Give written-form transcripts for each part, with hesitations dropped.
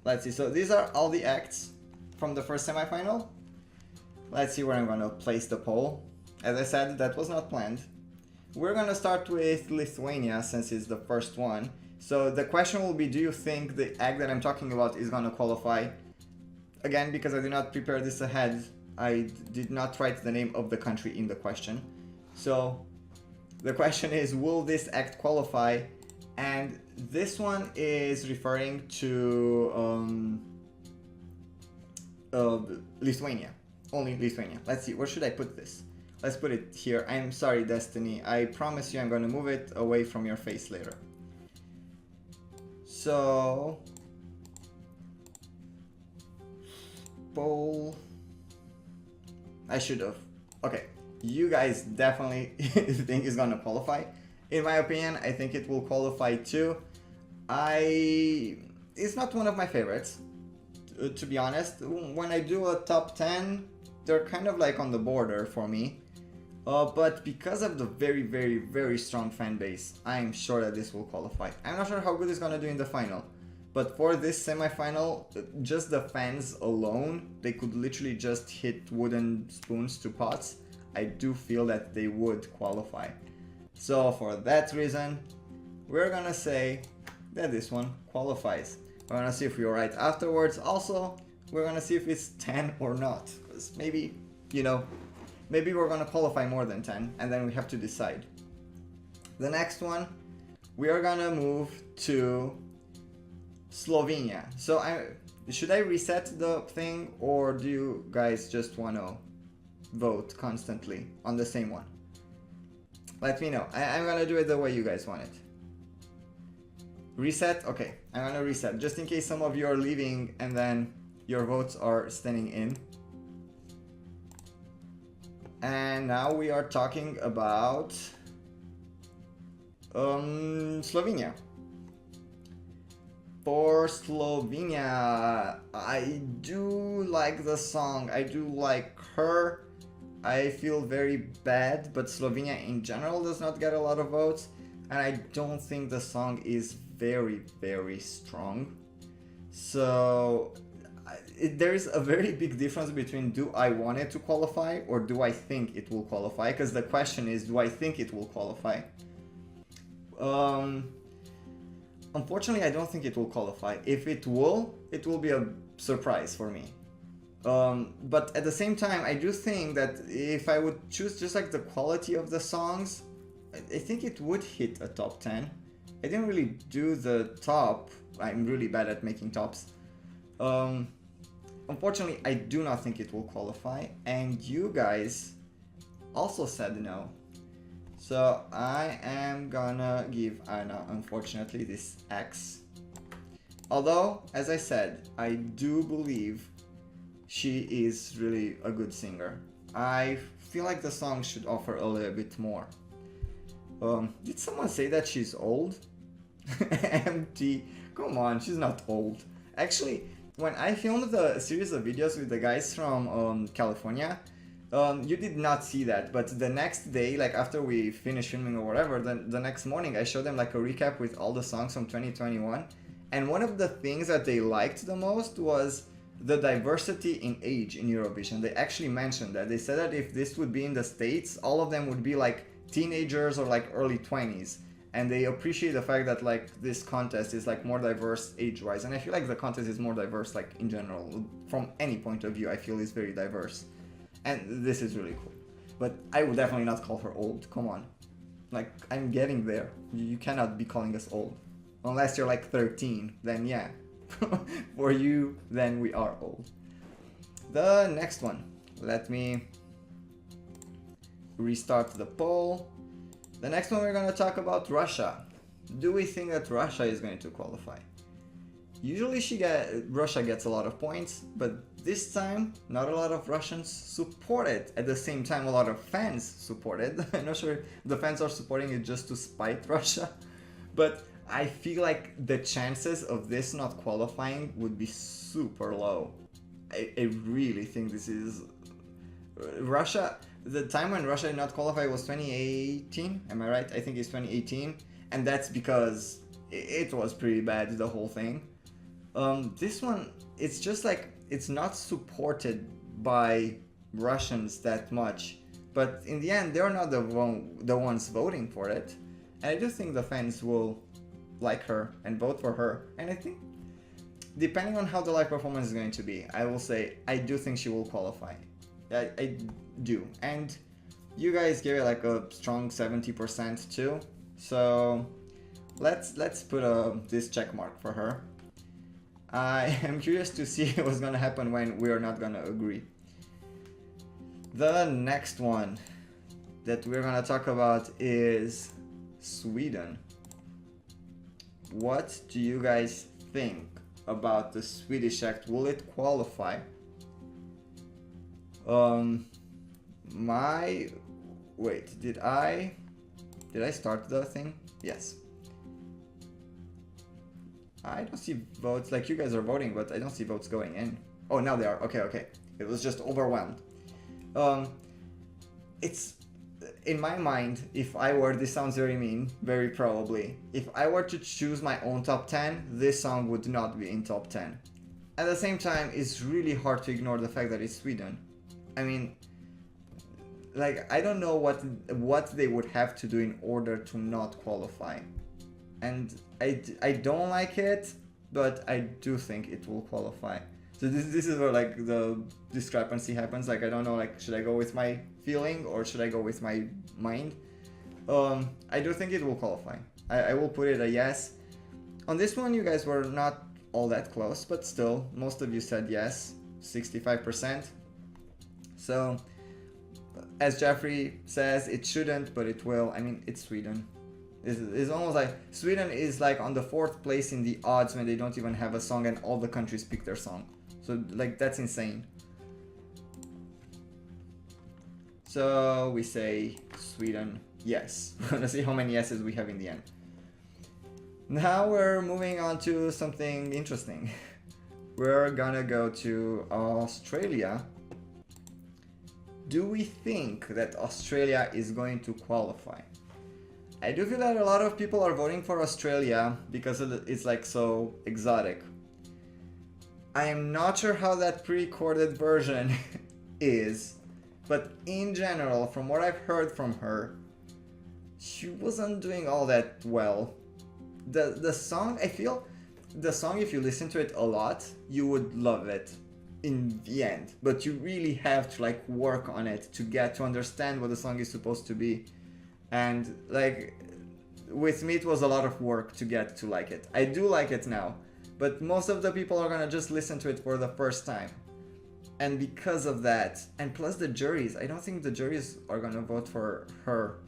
Let's see. So these are all the acts from the first semifinal. Let's see where I'm gonna place the poll. As I said, that was not planned. We're gonna start with Lithuania since it's the first one. So the question will be, do you think the act that I'm talking about is gonna qualify? Again, because I did not prepare this ahead, I did not write the name of the country in the question. So the question is, will this act qualify? And this one is referring to Lithuania. Only Lithuania. Let's see, where should I put this? Let's put it here. I'm sorry, Destiny. I promise you I'm gonna move it away from your face later. So... poll... I should have. Okay, you guys definitely think it's gonna qualify. In my opinion, I think it will qualify too. It's not one of my favorites, to be honest. When I do a top 10, they're kind of like on the border for me. But because of the very, very, very strong fan base, I'm sure that this will qualify. I'm not sure how good it's gonna do in the final. But for this semi-final, just the fans alone, they could literally just hit wooden spoons to pots. I do feel that they would qualify. So for that reason, we're gonna say that this one qualifies. We're gonna see if we were right afterwards. Also, we're gonna see if it's 10 or not. Because maybe, you know, maybe we're gonna qualify more than 10 and then we have to decide. The next one, we are gonna move to Slovenia. So should I reset the thing, or do you guys just wanna vote constantly on the same one? Let me know. I'm gonna do it the way you guys want it. Reset? Okay, I'm gonna reset. Just in case some of you are leaving and then your votes are standing in. And now we are talking about Slovenia. For Slovenia, I do like the song. I do like her. I feel very bad, but Slovenia in general does not get a lot of votes, and I don't think the song is very, very strong. So there is a very big difference between do I want it to qualify or do I think it will qualify, because the question is, do I think it will qualify? Unfortunately, I don't think it will qualify. If it will be a surprise for me. But at the same time, I do think that if I would choose just like the quality of the songs, I think it would hit a top 10. I didn't really do the top. I'm really bad at making tops. Unfortunately, I do not think it will qualify, and you guys also said no. So I am gonna give Anna, unfortunately, this X. Although, as I said, I do believe she is really a good singer. I feel like the song should offer a little bit more. Did someone say that she's old? Empty. Come on, she's not old. Actually, when I filmed the series of videos with the guys from California, you did not see that, but the next day, like after we finished filming or whatever, the next morning I showed them like a recap with all the songs from 2021, and one of the things that they liked the most was the diversity in age in Eurovision. They actually mentioned that. They said that if this would be in the States, all of them would be like teenagers or like early 20s, and they appreciate the fact that like this contest is like more diverse age-wise, and I feel like the contest is more diverse like in general. From any point of view, I feel it's very diverse. And this is really cool. But I would definitely not call her old. Come on. Like, I'm getting there. You cannot be calling us old. Unless you're like 13. Then yeah. For you, then we are old. The next one. Let me restart the poll. The next one we're going to talk about Russia. Do we think that Russia is going to qualify? Usually Russia gets a lot of points, but this time not a lot of Russians support it. At the same time, a lot of fans support it. I'm not sure if the fans are supporting it just to spite Russia, but I feel like the chances of this not qualifying would be super low. I really think this is... Russia, the time when Russia did not qualify was 2018, am I right? I think it's 2018, and that's because it was pretty bad, the whole thing. This one, it's just like, it's not supported by Russians that much, but in the end, they're not the ones voting for it. And I do think the fans will like her and vote for her. And I think, depending on how the live performance is going to be, I will say I do think she will qualify. I do. And you guys gave it like a strong 70% too. So let's put this check mark for her. I am curious to see what's gonna happen when we are not gonna agree. The next one that we're gonna talk about is Sweden. What do you guys think about the Swedish act? Will it qualify? Wait, did I start the thing? Yes. I don't see votes, like you guys are voting, but I don't see votes going in. Oh, now they are. Okay. It was just overwhelmed. It's, in my mind, if I were, this sounds very mean, very probably, if I were to choose my own top 10, this song would not be in top 10. At the same time, it's really hard to ignore the fact that it's Sweden. I mean, like, I don't know what they would have to do in order to not qualify. And I don't like it, but I do think it will qualify. So this is where like the discrepancy happens. Like, I don't know, like, should I go with my feeling or should I go with my mind? I do think it will qualify. I will put it a yes. On this one, you guys were not all that close, but still, most of you said yes, 65%. So, as Jeffrey says, it shouldn't, but it will. I mean, it's Sweden. It's almost like Sweden is like on the 4th place in the odds when they don't even have a song and all the countries pick their song. So like, that's insane. So we say Sweden, yes. We're gonna see how many yeses we have in the end. Now we're moving on to something interesting. We're gonna go to Australia. Do we think that Australia is going to qualify? I do feel that a lot of people are voting for Australia because it's like so exotic. I am not sure how that pre-recorded version is, but in general, from what I've heard from her, she wasn't doing all that well. The song, I feel, the song, if you listen to it a lot, you would love it in the end, but you really have to like work on it to get to understand what the song is supposed to be. And like, with me, it was a lot of work to get to like it. I do like it now, but most of the people are gonna just listen to it for the first time. And because of that, and plus the juries, I don't think the juries are gonna vote for her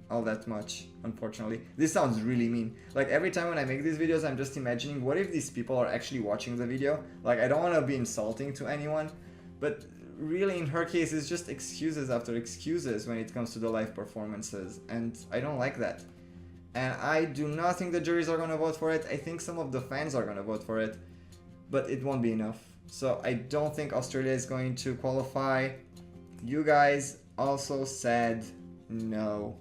all that much, unfortunately. This sounds really mean. Like, every time when I make these videos, I'm just imagining, what if these people are actually watching the video? Like, I don't wanna be insulting to anyone, but really, in her case, it's just excuses after excuses when it comes to the live performances, and I don't like that. And I do not think the juries are gonna vote for it. I think some of the fans are gonna vote for it, but it won't be enough. So I don't think Australia is going to qualify. You guys also said no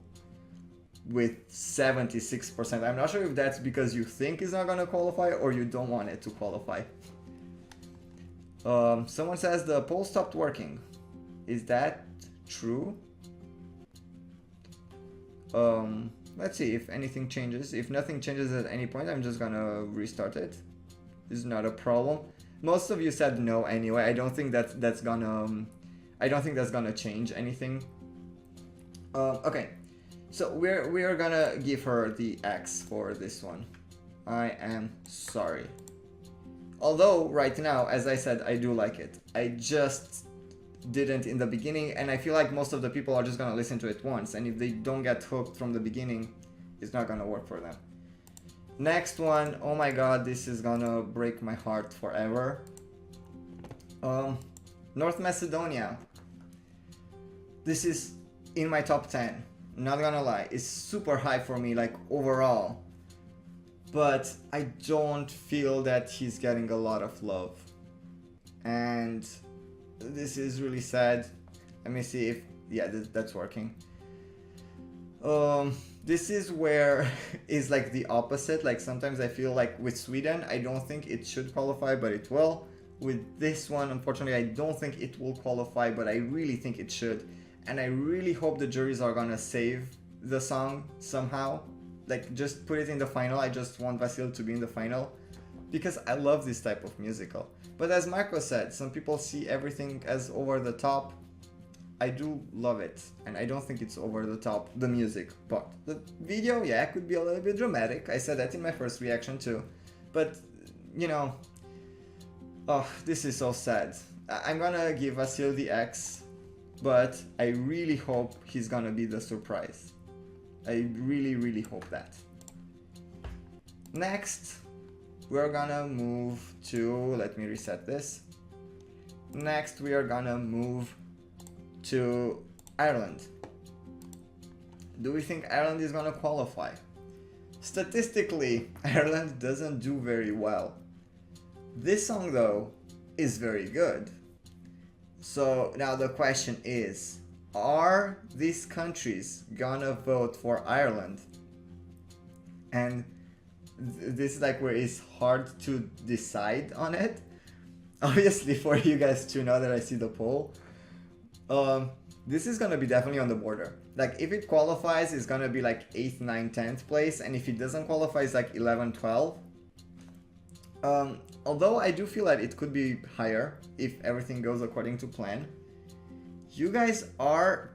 with 76%. I'm not sure if that's because you think it's not gonna qualify or you don't want it to qualify. Someone says the poll stopped working. Is that true? Let's see if anything changes. If nothing changes at any point, I'm just gonna restart it. This is not a problem. Most of you said no anyway. I don't think that's gonna change anything. Okay, so we're gonna give her the X for this one. I am sorry. Although, right now, as I said, I do like it. I just didn't in the beginning, and I feel like most of the people are just gonna listen to it once, and if they don't get hooked from the beginning, it's not gonna work for them. Next one, oh my god, this is gonna break my heart forever. North Macedonia. This is in my top 10, not gonna lie. It's super high for me, like, overall. But I don't feel that he's getting a lot of love. And this is really sad. Let me see if, yeah, that's working. this is where is like the opposite. Like sometimes I feel like with Sweden, I don't think it should qualify, but it will. With this one, unfortunately, I don't think it will qualify, but I really think it should. And I really hope the juries are gonna save the song somehow. Like just put it in the final. I just want Vasil to be in the final because I love this type of musical. But as Marco said, some people see everything as over the top. I do love it, and I don't think it's over the top, the music part. The video, yeah, could be a little bit dramatic. I said that in my first reaction too. But, you know, oh, this is so sad. I'm gonna give Vasil the X, but I really hope he's gonna be the surprise. I really, really hope that. Next, we're gonna move to, let me reset this. Next, we are gonna move to Ireland. Do we think Ireland is gonna qualify? Statistically, Ireland doesn't do very well. This song though is very good. So now the question is, are these countries gonna vote for Ireland? And this is like where it's hard to decide on it. Obviously for you guys to know that I see the poll. This is gonna be definitely on the border. Like if it qualifies, it's gonna be like 8th, 9th, 10th place, and if it doesn't qualify, it's like 11, 12. Although I do feel that it could be higher if everything goes according to plan. You guys are,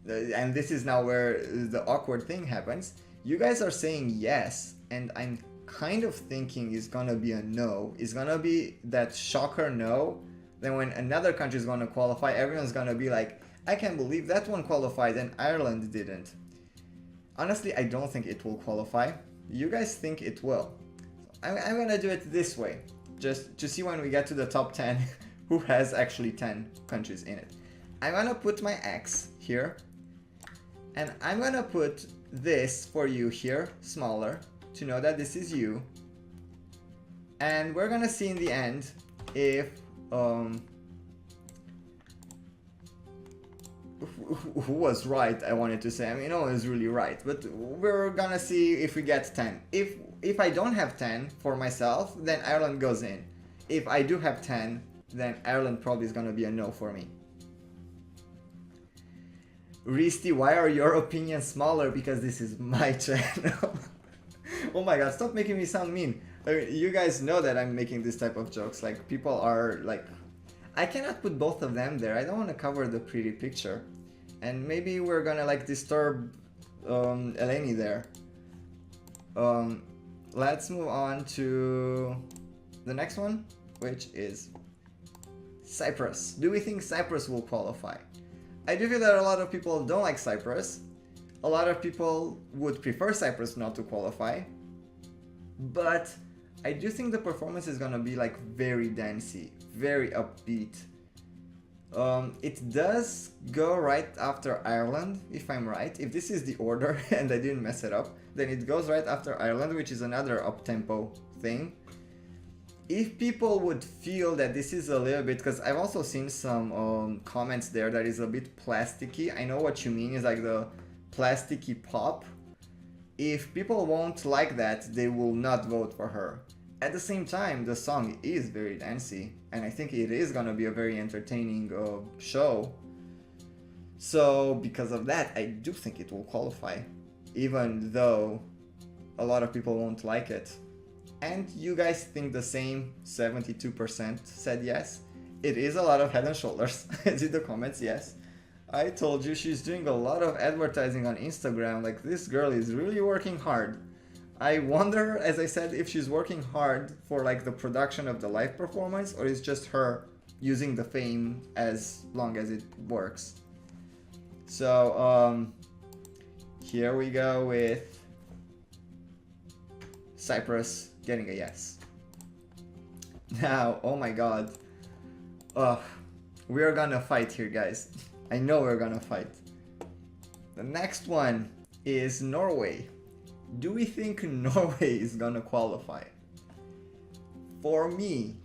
and this is now where the awkward thing happens, you guys are saying yes, and I'm kind of thinking it's gonna be a no. It's gonna be that shocker no. Then when another country is going to qualify, everyone's going to be like, I can't believe that one qualified and Ireland didn't. Honestly, I don't think it will qualify. You guys think it will. I'm going to do it this way, just to see when we get to the top 10 who has actually 10 countries in it. I'm going to put my X here, and I'm going to put this for you here, smaller, to know that this is you. And we're going to see in the end if who was right, I wanted to say. I mean, no one is really right, but we're gonna see if we get 10. If I don't have 10 for myself, then Ireland goes in. If I do have 10, then Ireland probably is gonna be a no for me. Risty, why are your opinions smaller? Because this is my channel. Oh my god, stop making me sound mean. I mean, you guys know that I'm making this type of jokes. Like, people are like, I cannot put both of them there. I don't want to cover the pretty picture. And maybe we're gonna like disturb Eleni there. Let's move on to the next one, which is Cyprus. Do we think Cyprus will qualify? I do feel that a lot of people don't like Cyprus. A lot of people would prefer Cyprus not to qualify. But I do think the performance is gonna be like very dancey, very upbeat. It does go right after Ireland, if I'm right. If this is the order and I didn't mess it up, then it goes right after Ireland, which is another up-tempo thing. If people would feel that this is a little bit, because I've also seen some comments there that is a bit plasticky. I know what you mean, is like the plasticky pop. If people won't like that, they will not vote for her. At the same time, the song is very dancey, and I think it is gonna be a very entertaining show. So because of that, I do think it will qualify, even though a lot of people won't like it. And you guys think the same, 72% said yes. It is a lot of Head and Shoulders. I see the comments, yes. I told you she's doing a lot of advertising on Instagram, like this girl is really working hard. I wonder, as I said, if she's working hard for like the production of the live performance, or is just her using the fame as long as it works. So here we go with Cyprus getting a yes. Now, oh my god. We are gonna fight here, guys. I know we're gonna fight. The next one is Norway. Do we think Norway is gonna qualify? For me,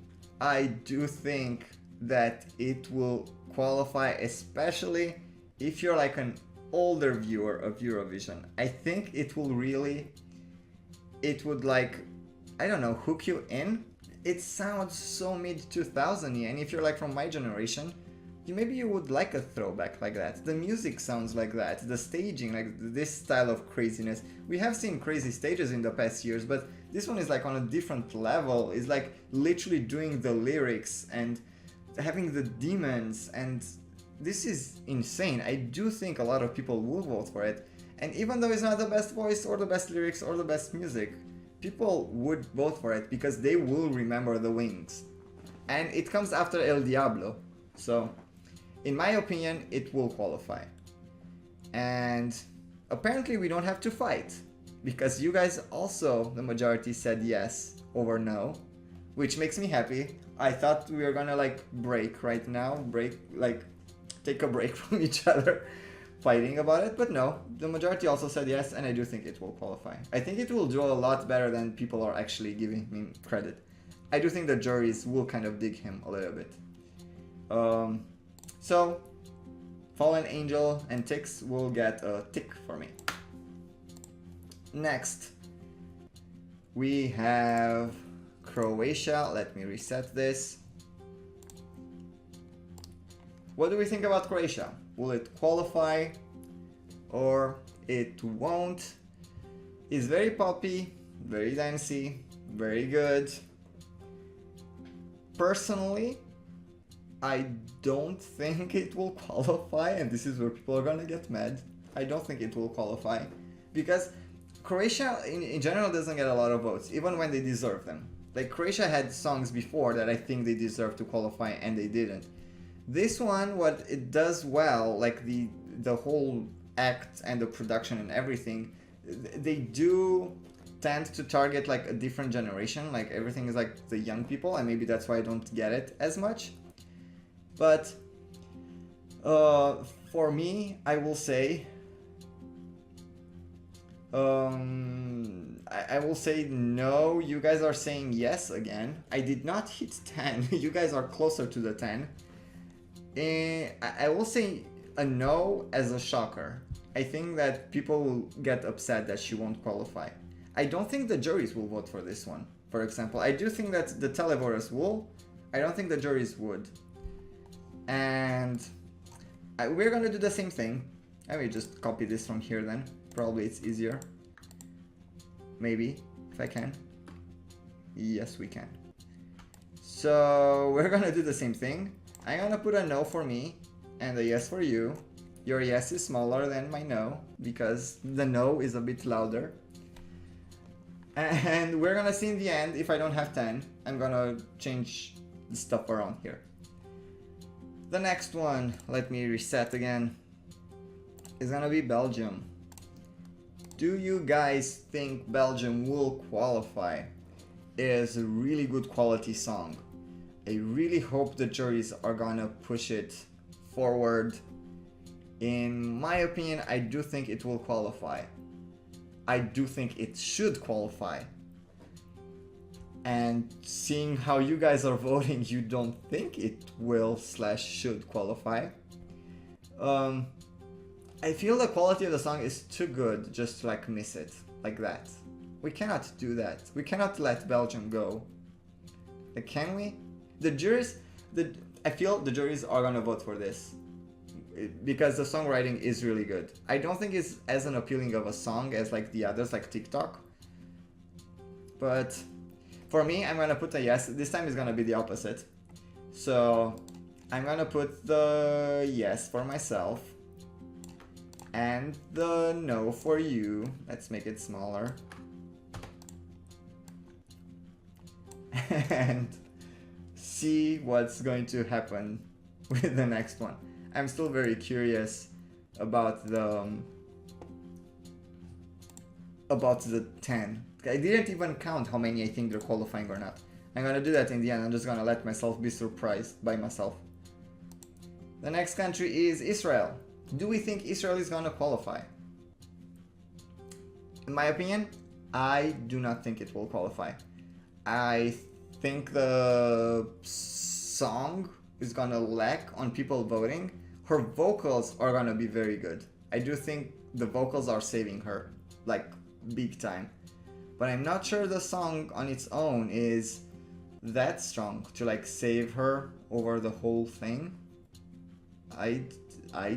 I do think that it will qualify, especially if you're like an older viewer of Eurovision, I think it will really, it would like, I don't know, hook you in. It sounds so mid 2000-y, and if you're like from my generation, maybe you would like a throwback like that. The music sounds like that, the staging, like this style of craziness. We have seen crazy stages in the past years, but this one is like on a different level. It's like literally doing the lyrics and having the demons, and this is insane. I do think a lot of people will vote for it, and even though it's not the best voice or the best lyrics or the best music, people would vote for it because they will remember the wings. And it comes after El Diablo, so in my opinion, it will qualify. And apparently we don't have to fight, because you guys also, the majority, said yes over no, which makes me happy. I thought we were gonna like break right now, take a break from each other fighting about it, but no, the majority also said yes, and I do think it will qualify. I think it will do a lot better than people are actually giving him credit. I do think the juries will kind of dig him a little bit. So, Fallen Angel and Ticks will get a tick for me. Next, we have Croatia. Let me reset this. What do we think about Croatia? Will it qualify or it won't? It's very poppy, very dancey, very good. Personally, I don't think it will qualify, and this is where people are gonna get mad. I don't think it will qualify because Croatia in general doesn't get a lot of votes, even when they deserve them. Like, Croatia had songs before that I think they deserved to qualify and they didn't. This one, what it does well, like the whole act and the production and everything, they do tend to target like a different generation. Like, everything is like the young people, and maybe that's why I don't get it as much. But for me, I will say, I will say no. You guys are saying yes again. I did not hit 10. You guys are closer to the 10. I will say a no as a shocker. I think that people will get upset that she won't qualify. I don't think the juries will vote for this one, for example. I do think that the televoters will. I don't think the juries would. And we're gonna do the same thing. I will just copy this from here then. Probably it's easier. Maybe, if I can. Yes, we can. So we're gonna do the same thing. I'm gonna put a no for me and a yes for you. Your yes is smaller than my no because the no is a bit louder. And we're gonna see in the end, if I don't have 10, I'm gonna change the stuff around here. The next one, let me reset again, is gonna be Belgium. Do you guys think Belgium will qualify? It is a really good quality song. I really hope the juries are gonna push it forward. In my opinion, I do think it will qualify. I do think it should qualify. And seeing how you guys are voting, you don't think it will/should qualify. I feel the quality of the song is too good just to like miss it like that. We cannot do that. We cannot let Belgium go. Like, can we? The juries, I feel the juries are gonna vote for this because the songwriting is really good. I don't think it's as an appealing of a song as like the others, like TikTok. But for me, I'm gonna put a yes. This time is gonna be the opposite. So I'm gonna put the yes for myself and the no for you. Let's make it smaller. And see what's going to happen with the next one. I'm still very curious about the 10. I didn't even count how many I think they're qualifying or not. I'm gonna do that in the end. I'm just gonna let myself be surprised by myself. The next country is Israel. Do we think Israel is gonna qualify? In my opinion, I do not think it will qualify. I think the song is gonna lack on people voting. Her vocals are gonna be very good. I do think the vocals are saving her, like big time. But I'm not sure the song on its own is that strong to like save her over the whole thing. I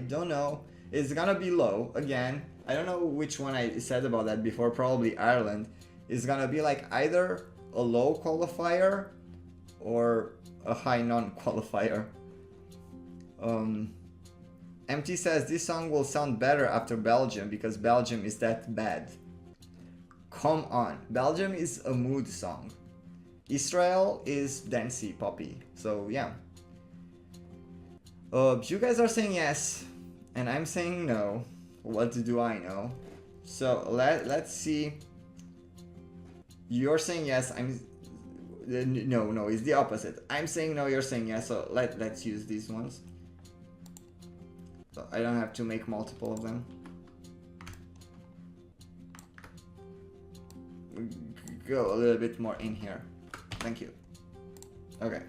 don't know. It's gonna be low again. I don't know which one I said about that before. Probably Ireland. It's gonna be like either a low qualifier or a high non-qualifier. MT says this song will sound better after Belgium because Belgium is that bad. Come on, Belgium is a mood song. Israel is dancey poppy. So yeah. You guys are saying yes, and I'm saying no. What do I know? So let's see. You're saying yes. No, it's the opposite. I'm saying no, you're saying yes. So let's use these ones. So I don't have to make multiple of them. Go a little bit more in here. Thank you. Okay.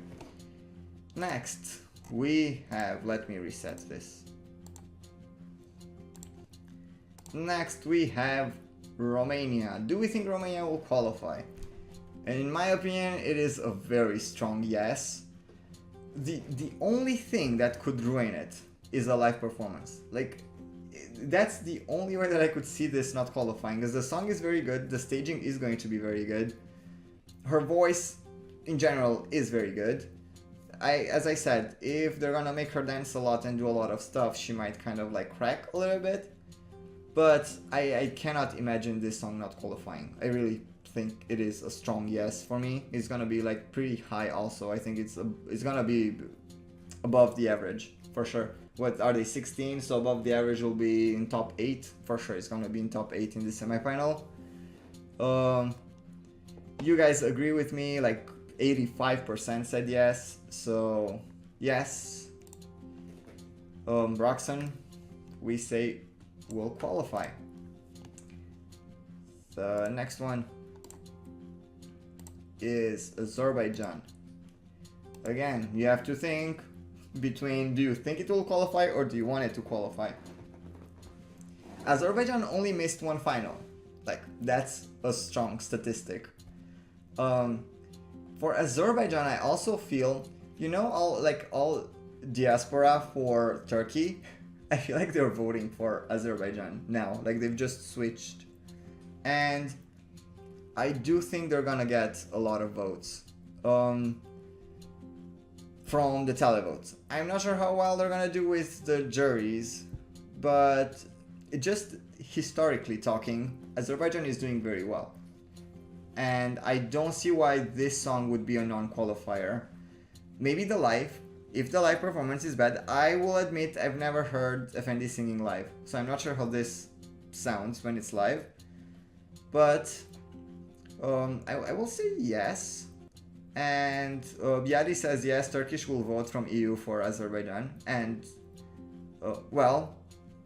Next, we have, let me reset this. Next, we have Romania. Do we think Romania will qualify? And in my opinion, it is a very strong yes. The only thing that could ruin it is a live performance. Like, that's the only way that I could see this not qualifying, because the song is very good, the staging is going to be very good, her voice in general is very good. As I said, if they're gonna make her dance a lot and do a lot of stuff, she might kind of like crack a little bit, but I cannot imagine this song not qualifying. I really think it is a strong yes for me. It's gonna be like pretty high also. I think it's gonna be above the average for sure. What are they, 16? So above the average will be in top 8 for sure. It's gonna be in top 8 in the semifinal. You guys agree with me? Like 85% said yes. So yes. Broxton, we say will qualify. The next one is Azerbaijan. Again, you have to think between, do you think it will qualify or do you want it to qualify? Azerbaijan only missed one final. Like, that's a strong statistic. For Azerbaijan, I also feel, you know, all diaspora for Turkey, I feel like they're voting for Azerbaijan now. Like, they've just switched. And I do think they're gonna get a lot of votes. From the televotes. I'm not sure how well they're gonna do with the juries, but just historically talking, Azerbaijan is doing very well. And I don't see why this song would be a non-qualifier. Maybe the live. If the live performance is bad, I will admit I've never heard Effendi singing live, so I'm not sure how this sounds when it's live. But I will say yes. And Biadi says yes, Turkish will vote from EU for Azerbaijan. And, well,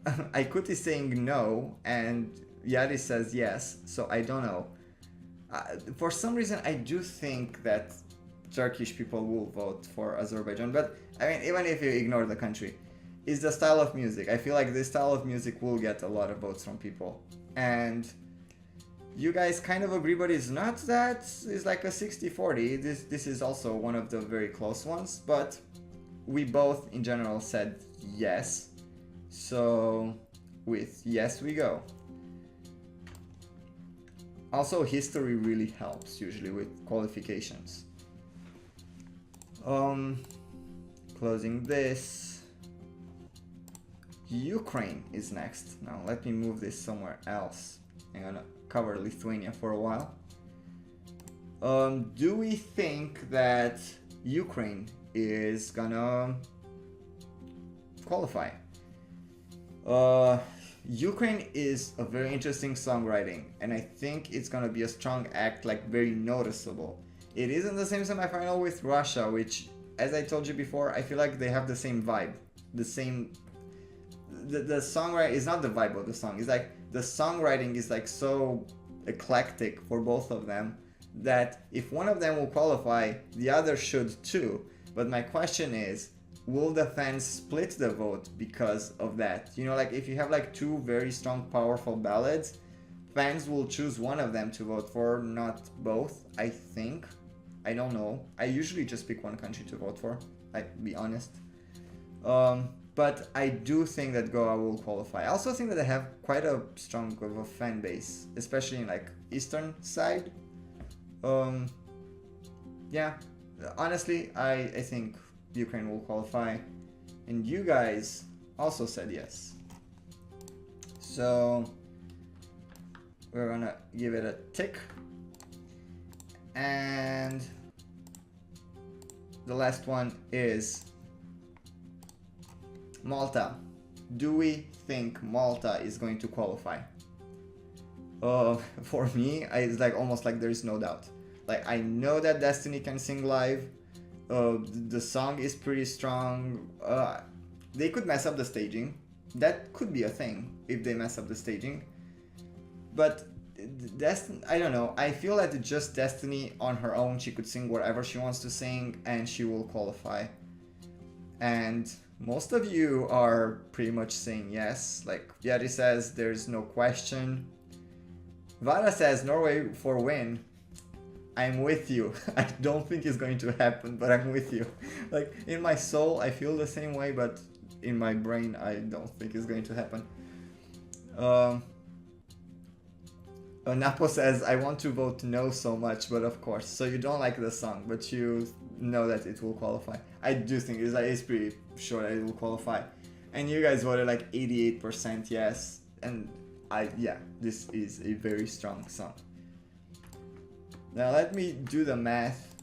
Aykut is saying no, and Biadi says yes, so I don't know. For some reason, I do think that Turkish people will vote for Azerbaijan, but I mean, even if you ignore the country, it's the style of music. I feel like this style of music will get a lot of votes from people. And you guys kind of agree, but it's not that. It's like a 60-40. This is also one of the very close ones, but we both in general said yes. So with yes we go. Also, history really helps usually with qualifications. Closing this. Ukraine is next. Now let me move this somewhere else. I'm gonna cover Lithuania for a while. Do we think that Ukraine is gonna qualify? Ukraine is a very interesting songwriting, and I think it's gonna be a strong act, like very noticeable. It is in the same semifinal with Russia, which, as I told you before, I feel like they have the same vibe. The same... The songwriting is not the vibe of the song. It's like the songwriting is like so eclectic for both of them that if one of them will qualify, the other should too. But my question is, will the fans split the vote because of that? You know, like if you have like two very strong, powerful ballads, fans will choose one of them to vote for, not both, I think. I don't know. I usually just pick one country to vote for, like, be honest. But I do think that Goa will qualify. I also think that they have quite a strong of a fan base, especially in like eastern side. Yeah, honestly, I think Ukraine will qualify, and you guys also said yes. So we're gonna give it a tick, and the last one is Malta. Do we think Malta is going to qualify? For me, it's like almost like there is no doubt. Like, I know that Destiny can sing live. The song is pretty strong. They could mess up the staging. That could be a thing if they mess up the staging. But I don't know. I feel that just Destiny on her own, she could sing whatever she wants to sing and she will qualify. And most of you are pretty much saying yes. Like Yeti says, there's no question. Vara says Norway for win. I'm with you. I don't think it's going to happen, but I'm with you. Like, in my soul, I feel the same way, but in my brain, I don't think it's going to happen. Napo says, I want to vote no so much, but of course. So you don't like the song, but you know that it will qualify. I do think it's pretty sure that it will qualify. And you guys voted like 88% yes. And yeah, this is a very strong song. Now let me do the math.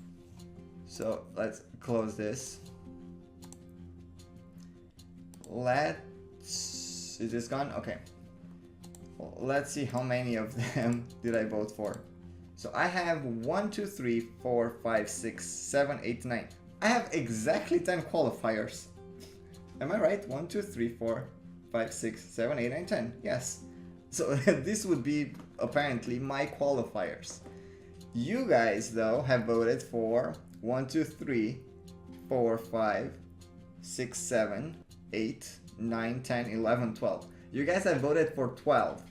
So let's close this. Is this gone? Okay. Well, let's see how many of them did I vote for. So I have 1, 2, 3, 4, 5, 6, 7, 8, 9. I have exactly 10 qualifiers. Am I right? 1, 2, 3, 4, 5, 6, 7, 8, 9, 10. Yes. So this would be apparently my qualifiers. You guys, though, have voted for 1, 2, 3, 4, 5, 6, 7, 8, 9, 10, 11, 12. You guys have voted for 12.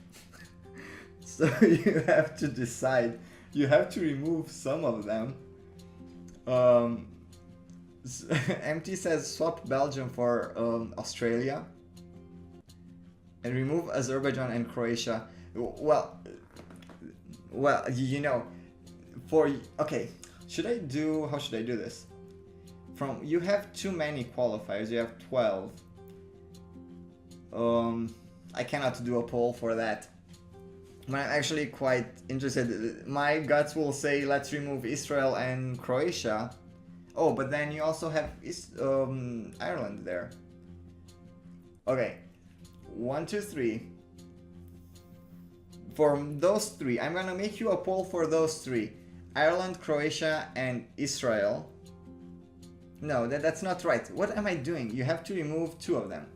So you have to decide. You have to remove some of them. MT says swap Belgium for Australia. And remove Azerbaijan and Croatia. Well, you know, okay, how should I do this? You have too many qualifiers, you have 12. I cannot do a poll for that. But I'm actually quite interested. My guts will say let's remove Israel and Croatia. Oh, but then you also have Ireland there. Okay, 1, 2, 3. For those three, I'm gonna make you a poll for those three. Ireland, Croatia, and Israel. No, that's not right. What am I doing? You have to remove 2 of them.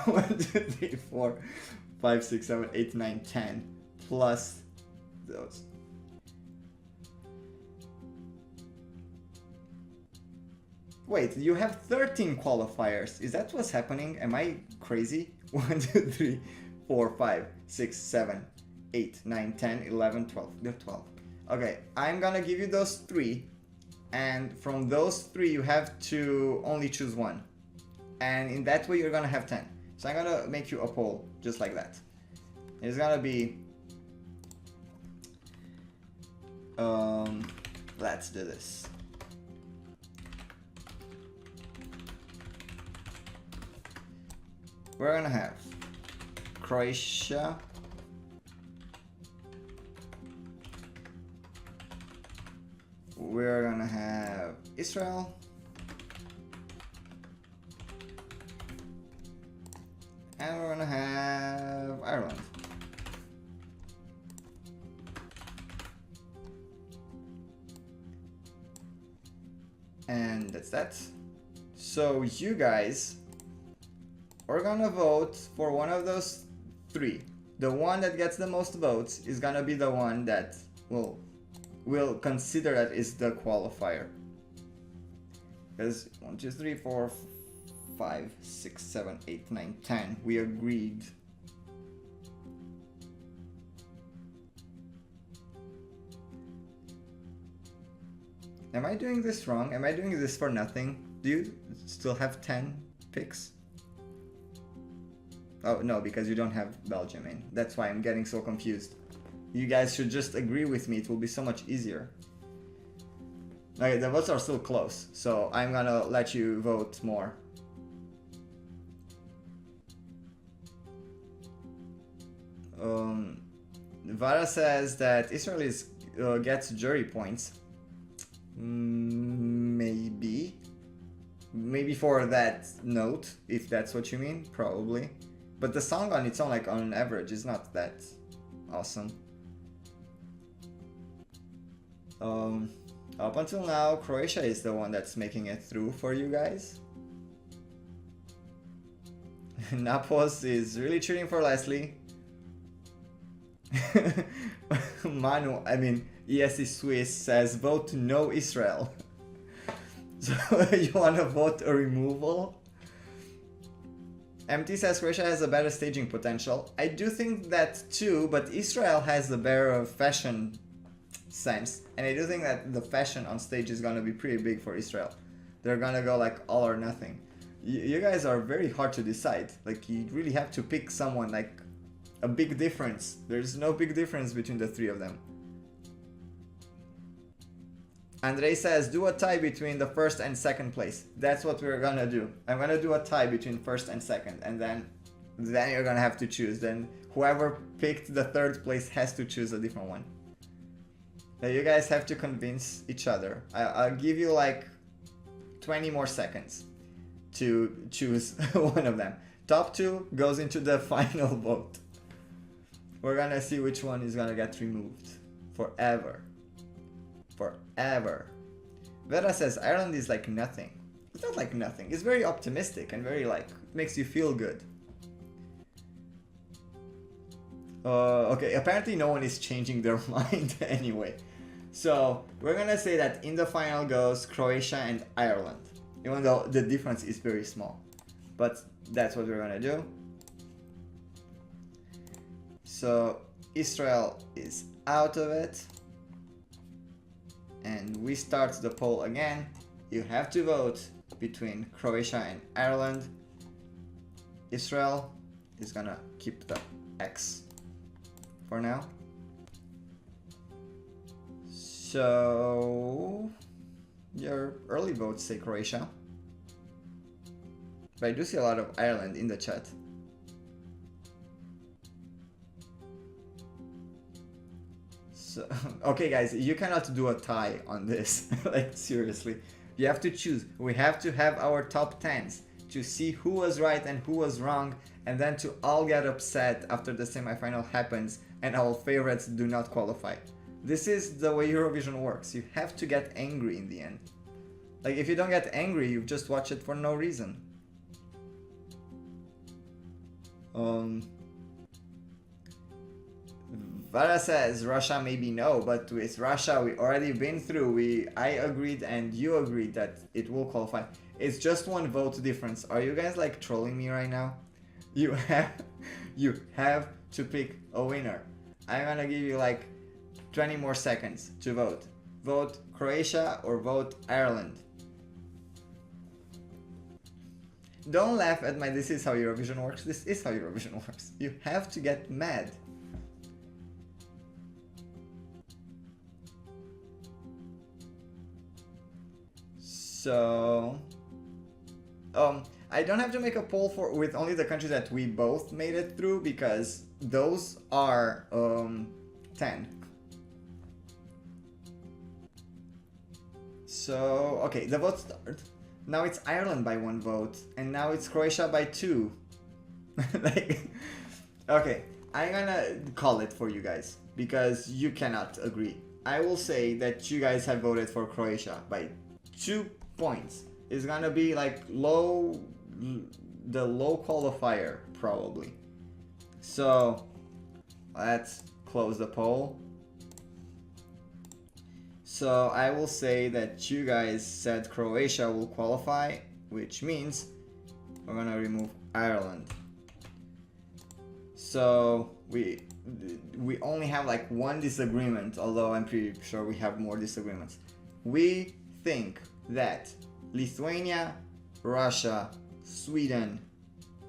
1, 2, 3, 4, 5, 6, 7, 8, 9, 10. Plus those. Wait, you have 13 qualifiers. Is that what's happening? Am I crazy? 1, 2, 3, 4, 5, 6, 7, 8, 9, 10, 11, 12. You have 12. Okay, I'm gonna give you those 3. And from those 3, you have to only choose 1. And in that way, you're gonna have 10. So I'm gonna make you a poll, just like that. It's gonna be... let's do this. We're gonna have Croatia, we're gonna have Israel, and we're gonna have Ireland. And that's that. So you guys are gonna vote for one of those 3. The one that gets the most votes is gonna be the one that will consider that is the qualifier. Because 1, 2, 3, 4, 5, 6, 7, 8, 9, 10. We agreed. Am I doing this wrong? Am I doing this for nothing? Do you still have 10 picks? Oh, no, because you don't have Belgium in. That's why I'm getting so confused. You guys should just agree with me. It will be so much easier. Okay, the votes are still close, so I'm gonna let you vote more. Vara says that Israel gets jury points. Maybe. Maybe for that note, if that's what you mean, probably. But the song on its own, like on average, is not that awesome. Up until now, Croatia is the one that's making it through for you guys. Napos is really cheering for Leslie. Manu, I mean, ESC Swiss says vote no Israel. So you wanna vote a removal? MT says Croatia has a better staging potential. I do think that too, but Israel has a better fashion sense. And I do think that the fashion on stage is gonna be pretty big for Israel. They're gonna go like all or nothing. You guys are very hard to decide. Like you really have to pick someone, like a big difference. There's no big difference between the three of them. Andrei says, do a tie between the first and second place. That's what we're gonna do. I'm gonna do a tie between first and second, and then you're gonna have to choose. Then whoever picked the third place has to choose a different one. Now you guys have to convince each other. I'll give you like 20 more seconds to choose one of them. Top two goes into the final vote. We're gonna see which one is gonna get removed forever. Forever. Vera says Ireland is like nothing. It's not like nothing. It's very optimistic and very like makes you feel good. Okay, apparently no one is changing their mind anyway. So we're gonna say that in the final goes Croatia and Ireland, even though the difference is very small. But that's what we're gonna do. So Israel is out of it. And we start the poll again. You have to vote between Croatia and Ireland. Israel is gonna keep the X for now. So your early votes say Croatia. But I do see a lot of Ireland in the chat. So, okay guys, you cannot do a tie on this. Like seriously. You have to choose. We have to have our top 10s to see who was right and who was wrong, and then to all get upset after the semifinal happens and our favorites do not qualify. This is the way Eurovision works. You have to get angry in the end. Like if you don't get angry, you just watch it for no reason. Vara says Russia maybe no, but with Russia we already been through. I agreed and you agreed that it will qualify. It's just one vote difference. Are you guys like trolling me right now? You have to pick a winner. I'm gonna give you like 20 more seconds to vote. Vote Croatia or vote Ireland. Don't laugh at my this is how Eurovision works. This is how Eurovision works. You have to get mad. So, I don't have to make a poll with only the countries that we both made it through because those are 10. So, okay, the votes start. Now it's Ireland by 1 vote, and now it's Croatia by 2. Like, okay, I'm gonna call it for you guys because you cannot agree. I will say that you guys have voted for Croatia by 2 points. It's gonna be like the low qualifier probably. So let's close the poll. So I will say that you guys said Croatia will qualify, which means we're gonna remove Ireland. So we only have like one disagreement, although I'm pretty sure we have more disagreements. We think that Lithuania, Russia, Sweden,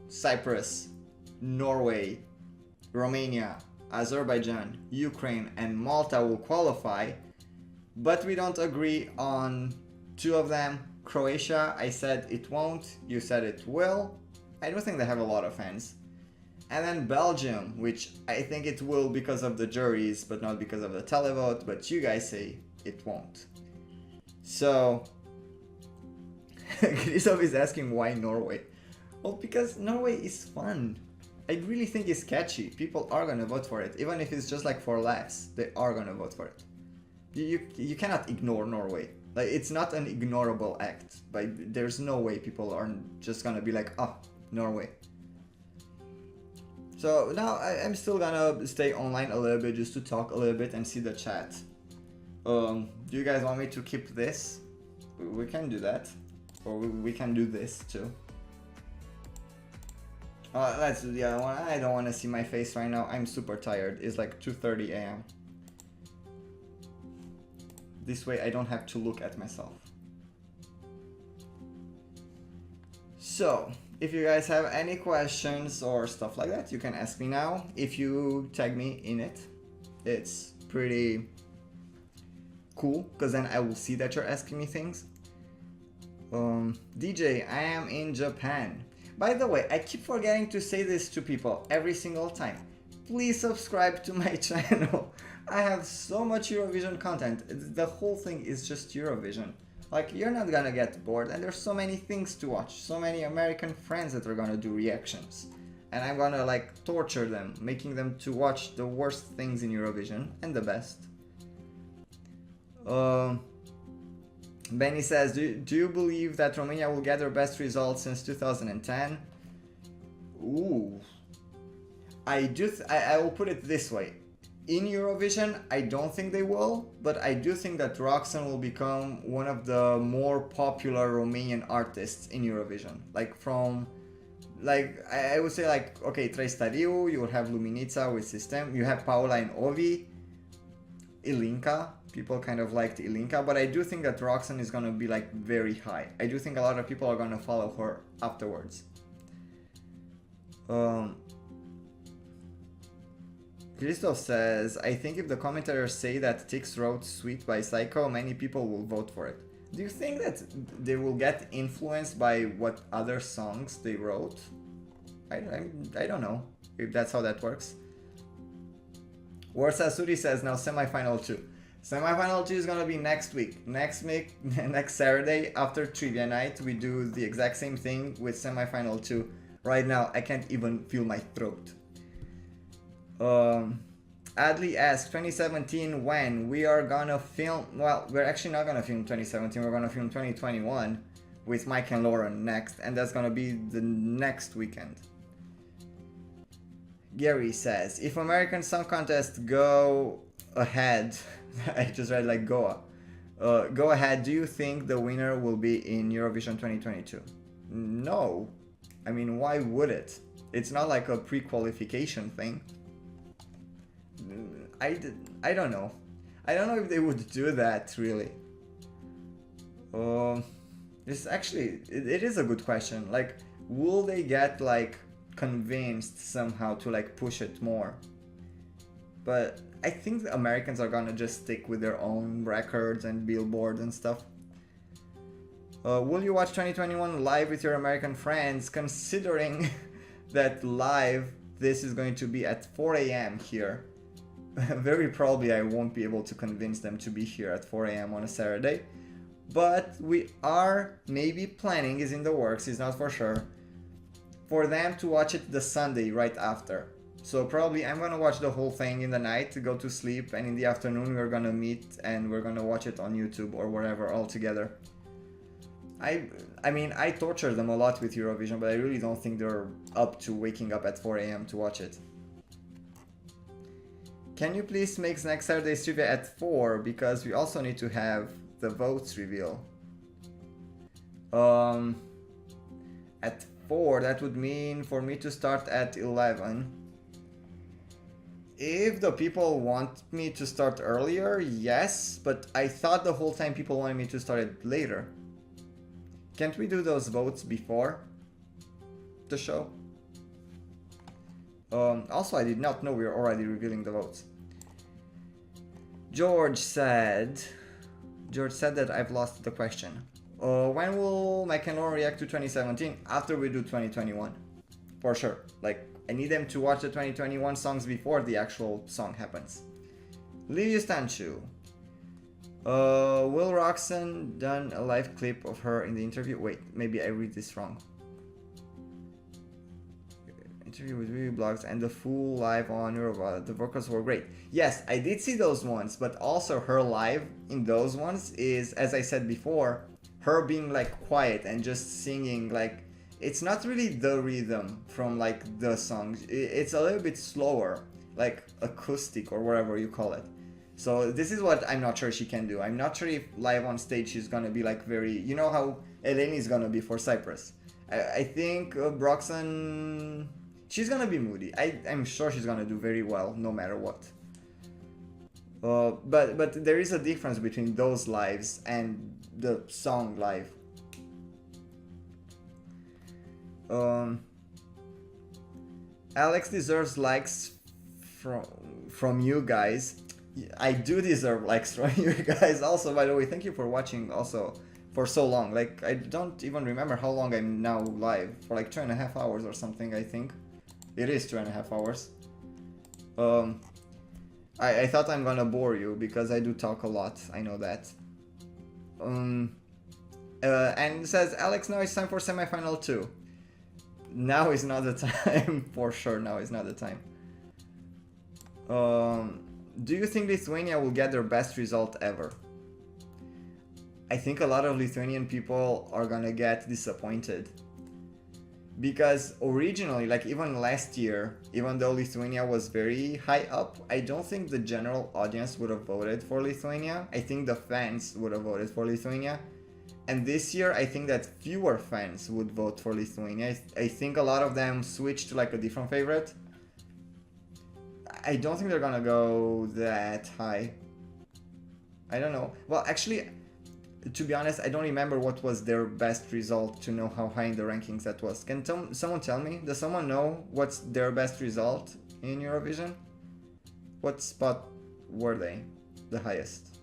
Cyprus, Norway, Romania, Azerbaijan, Ukraine, and Malta will qualify, but we don't agree on two of them. Croatia, I said it won't, you said it will. I don't think they have a lot of fans. And then Belgium, which I think it will because of the juries, but not because of the televote, but you guys say it won't. So, Christoph is asking why Norway. Well, because Norway is fun. I really think it's catchy. People are gonna vote for it, even if it's just like for laughs. They are gonna vote for it. You cannot ignore Norway. Like, it's not an ignorable act. But there's no way people are just gonna be like, oh, Norway. So now I'm still gonna stay online a little bit just to talk a little bit and see the chat. Do you guys want me to keep this? We can do that. Or we can do this too. Let's do the other one. I don't want to see my face right now. I'm super tired. It's like 2:30 a.m. This way I don't have to look at myself. So, if you guys have any questions or stuff like that, you can ask me now. If you tag me in it, it's pretty cool, because then I will see that you're asking me things. DJ, I am in Japan. By the way, I keep forgetting to say this to people every single time. Please subscribe to my channel. I have so much Eurovision content. The whole thing is just Eurovision. Like, you're not gonna get bored, and there's so many things to watch. So many American friends that are gonna do reactions. And I'm gonna like torture them, making them to watch the worst things in Eurovision and the best. Benny says, do you believe that Romania will get their best results since 2010? Ooh. I will put it this way. In Eurovision, I don't think they will, but I do think that Roxanne will become one of the more popular Romanian artists in Eurovision. Like from, like, I would say like, okay, Trăistariu, you will have Luminița with System, you have Paula and Ovi, Ilinca, people kind of liked Ilinca, but I do think that Roxanne is gonna be like very high. I do think a lot of people are gonna follow her afterwards. Christoph says, I think if the commentators say that Tix wrote Sweet by Psycho, many people will vote for it. Do you think that they will get influenced by what other songs they wrote? I don't know if that's how that works. Warsa Suri says now Semifinal 2. Semifinal 2 is gonna be next week. Next Saturday after Trivia Night, we do the exact same thing with Semifinal 2. Right now, I can't even feel my throat. Adley asks, 2017 when? We are gonna film, well, we're actually not gonna film 2017, we're gonna film 2021 with Mike and Lauren next, and that's gonna be the next weekend. Gary says, if American Song Contest go ahead, I just read like Goa, go ahead, do you think the winner will be in Eurovision 2022? No. I mean, why would it? It's not like a pre-qualification thing. I don't know. I don't know if they would do that, really. This actually, it is a good question. Like, will they get, like, convinced somehow to, like, push it more? But I think the Americans are gonna just stick with their own records and billboards and stuff. Will you watch 2021 live with your American friends, considering that live, this is going to be at 4 a.m. here? Very probably I won't be able to convince them to be here at 4 a.m. on a Saturday. But we are maybe planning, is in the works, is not for sure, for them to watch it the Sunday right after. So probably I'm gonna watch the whole thing in the night to go to sleep, and in the afternoon we're gonna meet and we're gonna watch it on YouTube or wherever all together. I mean, I torture them a lot with Eurovision, but I really don't think they're up to waking up at 4 a.m. to watch it. Can you please make next Saturday's trivia at 4, because we also need to have the votes reveal. At 4 4, that would mean for me to start at 11. If the people want me to start earlier, yes, but I thought the whole time people wanted me to start it later. Can't we do those votes before the show? Also, I did not know we were already revealing the votes. George said that I've lost the question. When will Macedonia react to 2017? After we do 2021. For sure. Like, I need them to watch the 2021 songs before the actual song happens. Livia Stanchu. Will Roxanne done a live clip of her in the interview? Wait, maybe I read this wrong. Interview with review blogs and the full live on Eurovision. The vocals were great. Yes, I did see those ones, but also her live in those ones is, as I said before, her being like quiet and just singing. Like, it's not really the rhythm from like the songs. It's a little bit slower, like acoustic or whatever you call it. So this is what I'm not sure she can do. I'm not sure if live on stage she's gonna be like very, you know how Eleni is gonna be for Cyprus. I think Broxan, she's gonna be moody. I'm sure she's gonna do very well no matter what. But there is a difference between those lives and the song live. Alex deserves likes from you guys. I do deserve likes from you guys also, by the way. Thank you for watching also for so long. Like, I don't even remember how long I'm now live. For like 2.5 hours or something, I think. It is 2.5 hours. I thought I'm gonna bore you because I do talk a lot. I know that. And it says, Alex, now it's time for semifinal 2. Now is not the time. For sure, now is not the time. Do you think Lithuania will get their best result ever? I think a lot of Lithuanian people are gonna get disappointed. Because originally, like even last year, even though Lithuania was very high up, I don't think the general audience would have voted for Lithuania. I think the fans would have voted for Lithuania. And this year, I think that fewer fans would vote for Lithuania. I think a lot of them switched to like a different favorite. I don't think they're gonna go that high. I don't know. Well, actually, to be honest, I don't remember what was their best result to know how high in the rankings that was. Can someone tell me? Does someone know what's their best result in Eurovision? What spot were they the highest?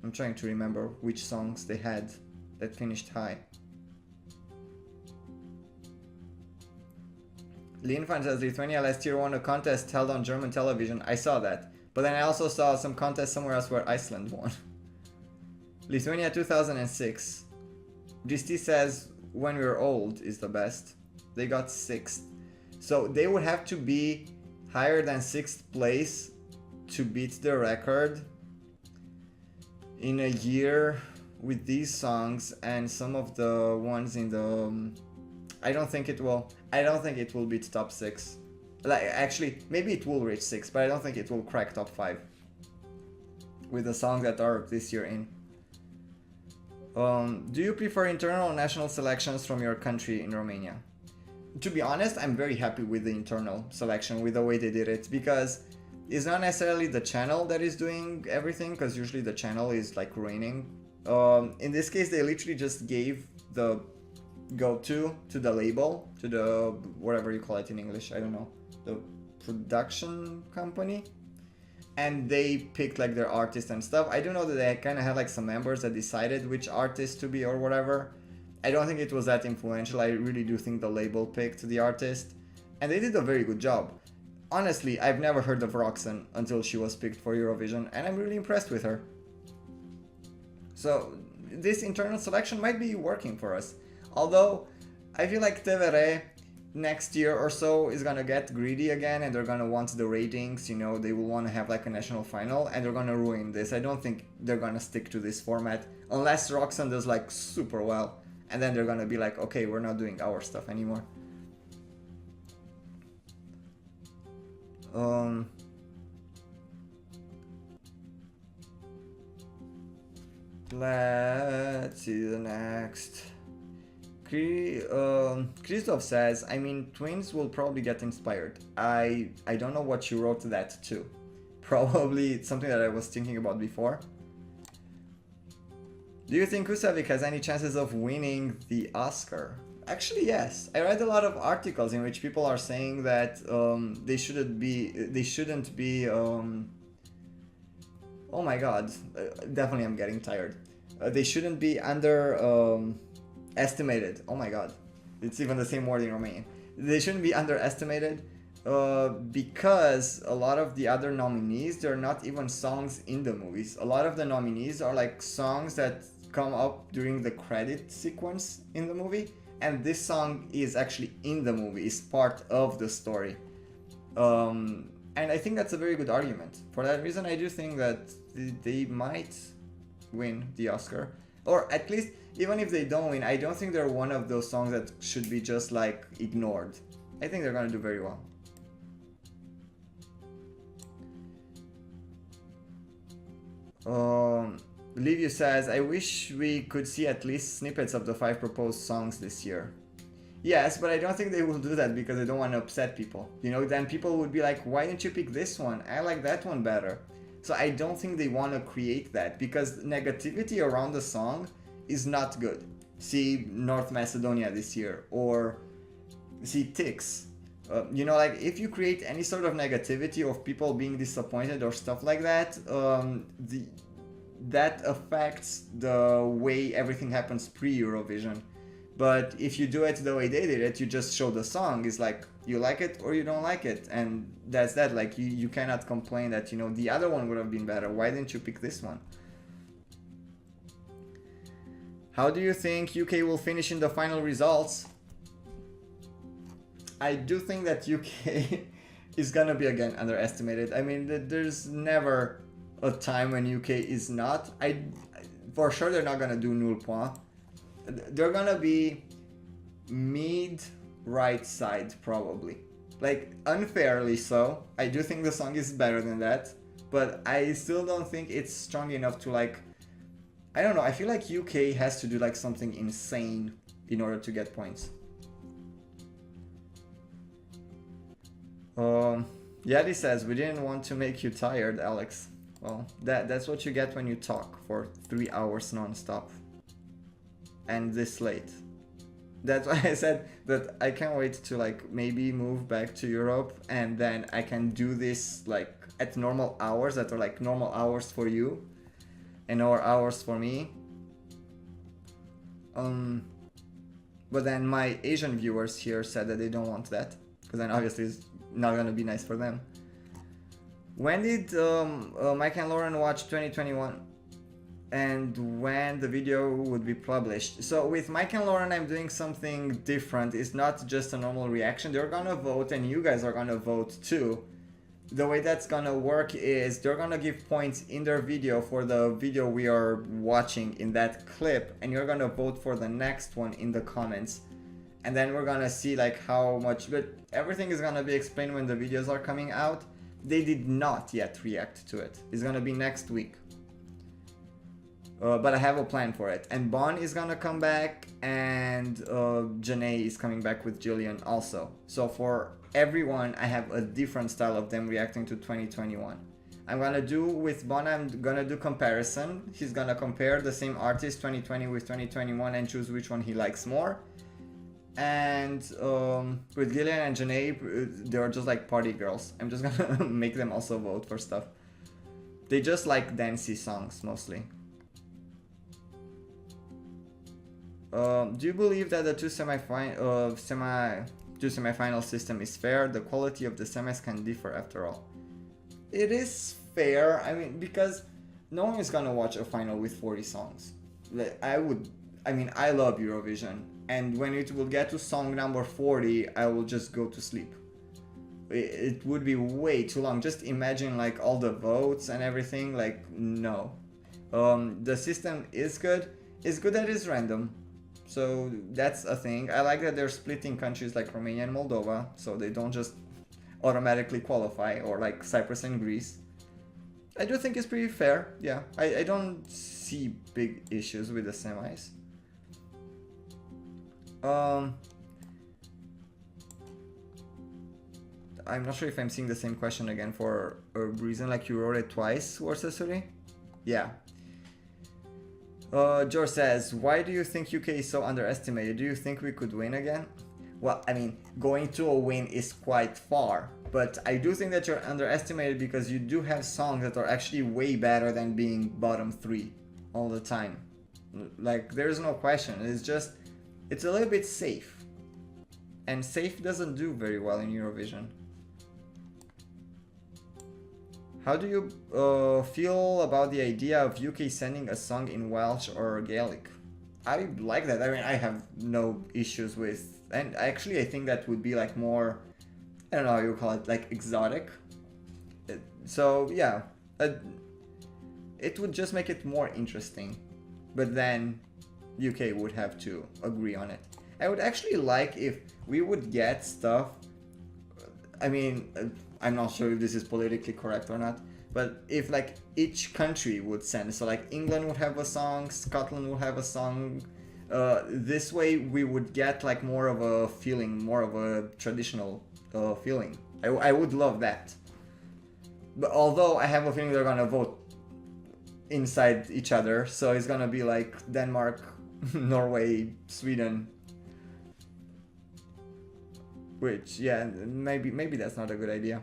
I'm trying to remember which songs they had that finished high. Linfan says Lithuania last year won a contest held on German television. I saw that. But then I also saw some contest somewhere else where Iceland won. Lithuania 2006. GST says When We Were Old is the best. They got 6th. So they would have to be higher than 6th place to beat the record in a year with these songs and some of the ones in the... I don't think it will beat top 6. Like, actually, maybe it will reach 6, but I don't think it will crack top 5 with the songs that are this year in. Do you prefer internal or national selections from your country in Romania? To be honest, I'm very happy with the internal selection, with the way they did it, because it's not necessarily the channel that is doing everything, because usually the channel is like reigning. In this case, they literally just gave the go-to to the label, to the whatever you call it in English, I don't know, the production company, and they picked like their artist and stuff. I do know that they kind of had like some members that decided which artist to be or whatever. I don't think it was that influential. I really do think the label picked the artist, and they did a very good job. Honestly, I've never heard of Roxanne until she was picked for Eurovision, and I'm really impressed with her. So this internal selection might be working for us. Although, I feel like TVR next year or so is gonna get greedy again, and they're gonna want the ratings, you know, they will want to have like a national final, and they're gonna ruin this. I don't think they're gonna stick to this format, unless Roxanne does like super well, and then they're gonna be like, okay, we're not doing our stuff anymore. Let's see the next. Christoph says, I mean, twins will probably get inspired. I don't know what you wrote that to. Probably it's something that I was thinking about before. Do you think Kusavic has any chances of winning the Oscar? Actually, yes. I read a lot of articles in which people are saying that they shouldn't be. Oh my god, definitely I'm getting tired. They shouldn't be underestimated. Oh my god, it's even the same word in Romanian. They shouldn't be underestimated because a lot of the other nominees, they're not even songs in the movies. A lot of the nominees are like songs that come up during the credit sequence in the movie, and this song is actually in the movie, is part of the story. And I think that's a very good argument. For that reason, I do think that they might win the Oscar. Or at least, even if they don't win, I don't think they're one of those songs that should be just like ignored. I think they're gonna do very well. Liviu says, I wish we could see at least snippets of the 5 proposed songs this year. Yes, but I don't think they will do that because they don't want to upset people. You know, then people would be like, why didn't you pick this one? I like that one better. So I don't think they want to create that because negativity around the song is not good. See North Macedonia this year, or see Tix. You know, like if you create any sort of negativity of people being disappointed or stuff like that, that affects the way everything happens pre-Eurovision. But if you do it the way they did it, you just show the song. It's like, you like it or you don't like it. And that's that. Like, you cannot complain that, you know, the other one would have been better. Why didn't you pick this one? How do you think UK will finish in the final results? I do think that UK is gonna be again underestimated. I mean, there's never a time when UK is not. For sure they're not gonna do nul point. They're gonna be mid right side probably, like unfairly so. I do think the song is better than that, but I still don't think it's strong enough to, like, I don't know, I feel like UK has to do like something insane in order to get points. Yadi says, we didn't want to make you tired, Alex. Well, that's what you get when you talk for 3 hours non-stop. And this late. That's why I said that I can't wait to, like, maybe move back to Europe and then I can do this like at normal hours that are like normal hours for you and our hours for me. But then my Asian viewers here said that they don't want that, because then obviously it's not gonna be nice for them. When did Mike and Lauren watch 2021? And when the video would be published? So with Mike and Lauren, I'm doing something different. It's not just a normal reaction. They're gonna vote and you guys are gonna vote too. The way that's gonna work is they're gonna give points in their video for the video we are watching in that clip, and you're gonna vote for the next one in the comments. And then we're gonna see like how much, but everything is gonna be explained when the videos are coming out. They did not yet react to it. It's gonna be next week. But I have a plan for it. And Bon is gonna come back, and Janae is coming back with Jillian also. So for everyone, I have a different style of them reacting to 2021. I'm gonna do with Bon, I'm gonna do comparison. He's gonna compare the same artist 2020 with 2021 and choose which one he likes more. And with Gillian and Janae, they're just like party girls. I'm just gonna make them also vote for stuff. They just like dancey songs mostly. Do you believe that the two semifinal system is fair? The quality of the semis can differ after all. It is fair. I mean, because no one is gonna watch a final with 40 songs. I love Eurovision, and when it will get to song number 40, I will just go to sleep. It would be way too long. Just imagine like all the votes and everything. Like, no. The system is good. It's good that it's random. So that's a thing. I like that they're splitting countries like Romania and Moldova, so they don't just automatically qualify, or like Cyprus and Greece. I do think it's pretty fair. Yeah, I don't see big issues with the semis. Um, I'm not sure if I'm seeing the same question again for a reason, like you wrote it twice, Worcester. Yeah. George says, why do you think UK is so underestimated? Do you think we could win again? Well, I mean, going to a win is quite far, but I do think that you're underestimated because you do have songs that are actually way better than being bottom 3 all the time. Like, there's no question. It's just, it's a little bit safe. And safe doesn't do very well in Eurovision. How do you feel about the idea of UK sending a song in Welsh or Gaelic? I like that. I mean, I have no issues with, and actually I think that would be like more, I don't know how you call it, like exotic. So yeah, it would just make it more interesting. But then UK would have to agree on it. I would actually like if we would get stuff. I mean, I'm not sure if this is politically correct or not, but if like each country would send, so like England would have a song, Scotland would have a song, this way we would get like more of a feeling, more of a traditional feeling. I would love that. But although I have a feeling they're gonna vote inside each other, so it's gonna be like Denmark, Norway, Sweden. Which, yeah, maybe that's not a good idea.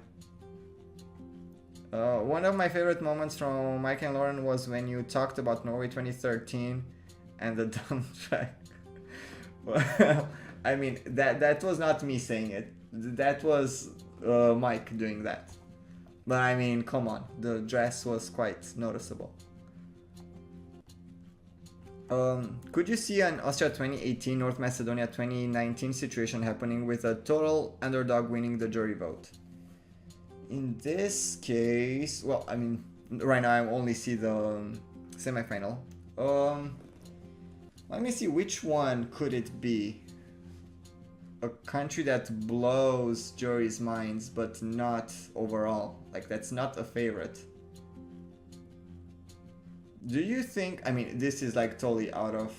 One of my favorite moments from Mike and Lauren was when you talked about Norway 2013 and the dumb track. Well, I mean, that was not me saying it. That was Mike doing that. But I mean, come on, the dress was quite noticeable. Could you see an Austria 2018, North Macedonia 2019 situation happening with a total underdog winning the jury vote? In this case, well, I mean, right now I only see the semifinal. Let me see, which one could it be? A country that blows jury's minds, but not overall. Like, that's not a favorite. Do you think, I mean, this is like totally out of,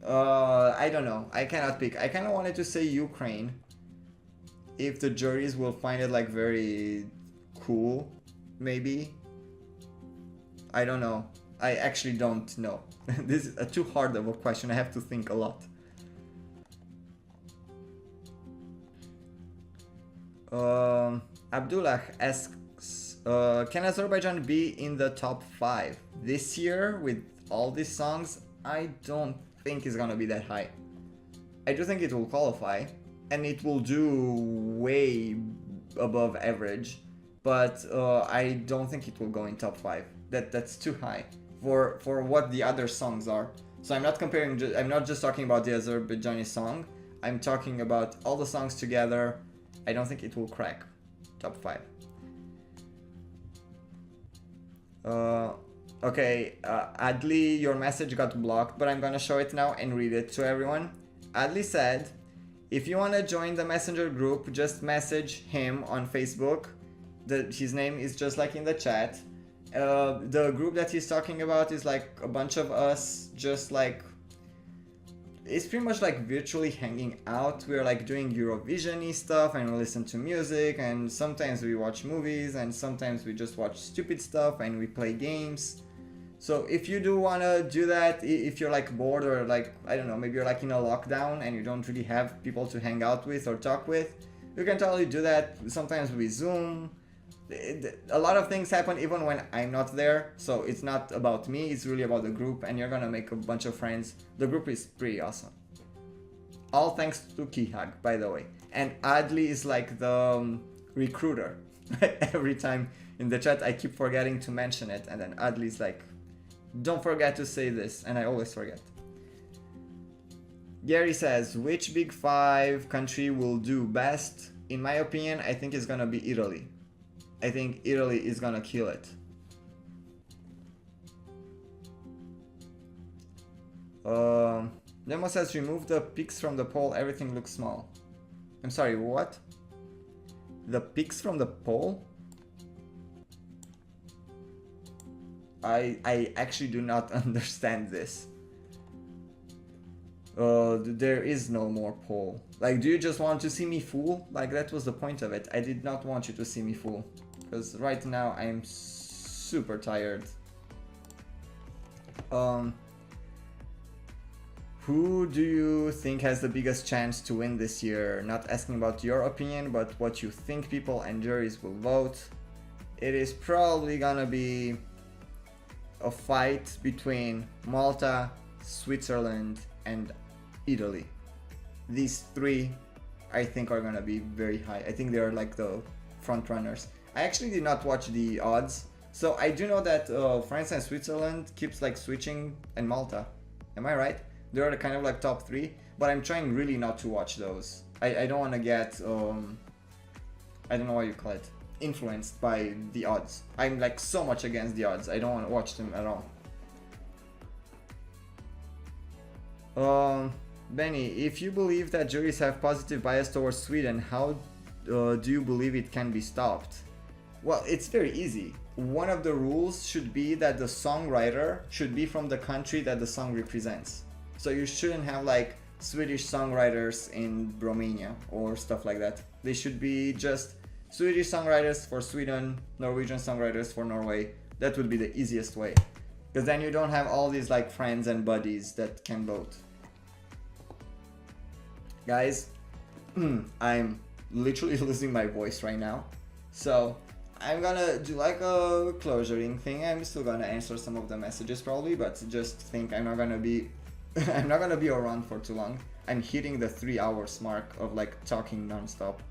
I don't know, I cannot pick. I kind of wanted to say Ukraine, if the juries will find it like very cool, maybe. I don't know, I actually don't know. This is too hard of a question, I have to think a lot. Abdullah asks, can Azerbaijan be in the top 5 this year with all these songs? I don't think it's gonna be that high. I do think it will qualify and it will do way above average, but I don't think it will go in top 5. That's too high for what the other songs are. So I'm not comparing. I'm not just talking about the Azerbaijani song. I'm talking about all the songs together. I don't think it will crack top 5. Okay, Adli, your message got blocked, but I'm gonna show it now and read it to everyone. Adli said, if you wanna join the messenger group, just message him on Facebook. His name is just like in the chat. The group that he's talking about is like a bunch of us, just like, it's pretty much like virtually hanging out. We're like doing Eurovision-y stuff and we listen to music and sometimes we watch movies and sometimes we just watch stupid stuff and we play games. So if you do want to do that, if you're like bored or like, I don't know, maybe you're like in a lockdown and you don't really have people to hang out with or talk with, you can totally do that. Sometimes we Zoom. A lot of things happen even when I'm not there, so it's not about me, it's really about the group and you're gonna make a bunch of friends. The group is pretty awesome. All thanks to Kihag, by the way. And Adli is like the recruiter. Every time in the chat I keep forgetting to mention it and then Adli's like, don't forget to say this, and I always forget. Gary says, which big 5 country will do best? In my opinion, I think it's gonna be Italy. I think Italy is gonna kill it. Nemo says, remove the pics from the poll, everything looks small. I'm sorry, what? The pics from the poll? I actually do not understand this. There is no more poll. Like, do you just want to see me fool? Like, that was the point of it. I did not want you to see me fool. Because right now I'm super tired. Who do you think has the biggest chance to win this year? Not asking about your opinion, but what you think people and juries will vote. It is probably gonna be a fight between Malta, Switzerland, and Italy. These three, I think, are gonna be very high. I think they're like the front runners. I actually did not watch the odds, so I do know that France and Switzerland keeps like switching, and Malta. Am I right? They're kind of like top three, but I'm trying really not to watch those. I don't want to get I don't know what you call it, influenced by the odds. I'm like so much against the odds. I don't want to watch them at all. Benny, if you believe that juries have positive bias towards Sweden, how do you believe it can be stopped? Well, it's very easy. One of the rules should be that the songwriter should be from the country that the song represents. So you shouldn't have like Swedish songwriters in Romania or stuff like that. They should be just Swedish songwriters for Sweden, Norwegian songwriters for Norway. That would be the easiest way. Because then you don't have all these like friends and buddies that can vote. Guys, I'm literally losing my voice right now. So I'm gonna do like a closuring thing. I'm still gonna answer some of the messages probably, but just think I'm not gonna be I'm not gonna be around for too long. I'm hitting the 3 hours mark of like talking non-stop.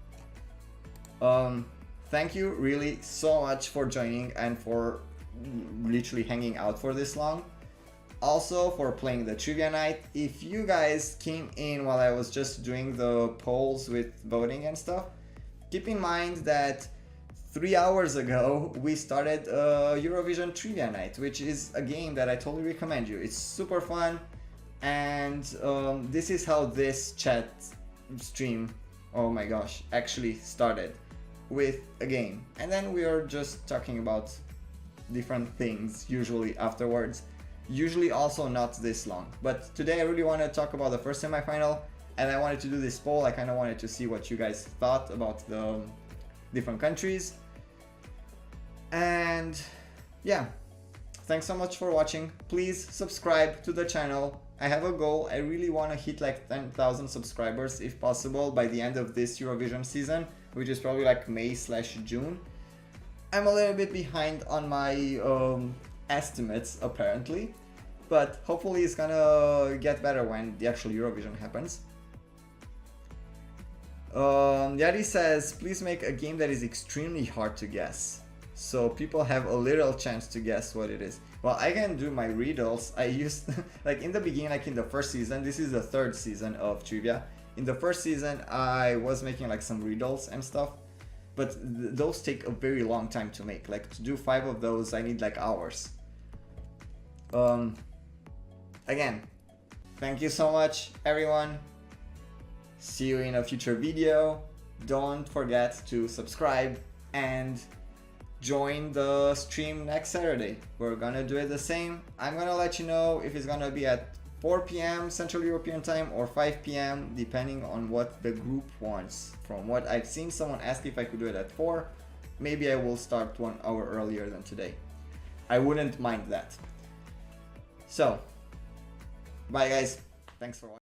Thank you really so much for joining and for literally hanging out for this long. Also for playing the trivia night. If you guys came in while I was just doing the polls with voting and stuff, keep in mind that 3 hours ago we started Eurovision trivia night, which is a game that I totally recommend you. It's super fun. And this is how this chat stream, oh my gosh, actually started, with a game. And then we are just talking about different things usually afterwards. Usually also not this long. But today I really want to talk about the first semifinal, and I wanted to do this poll. I kind of wanted to see what you guys thought about the different countries. And yeah, thanks so much for watching. Please subscribe to the channel. I have a goal. I really want to hit like 10,000 subscribers if possible by the end of this Eurovision season, which is probably like May/June. I'm a little bit behind on my estimates apparently, but hopefully it's gonna get better when the actual Eurovision happens. Yari says, please make a game that is extremely hard to guess, so people have a little chance to guess what it is. Well, I can do my riddles. I used, like in the beginning, like in the first season, this is the third season of trivia. In the first season, I was making like some riddles and stuff, but those take a very long time to make. Like to do 5 of those, I need like hours. Again, thank you so much, everyone. See you in a future video. Don't forget to subscribe and join the stream next Saturday. We're gonna do it the same. I'm gonna let you know if it's gonna be at 4 p.m. Central European time or 5 p.m. depending on what the group wants. From what I've seen, someone asked if I could do it at 4. Maybe I will start 1 hour earlier than today. I wouldn't mind that. So, bye guys. Thanks for watching.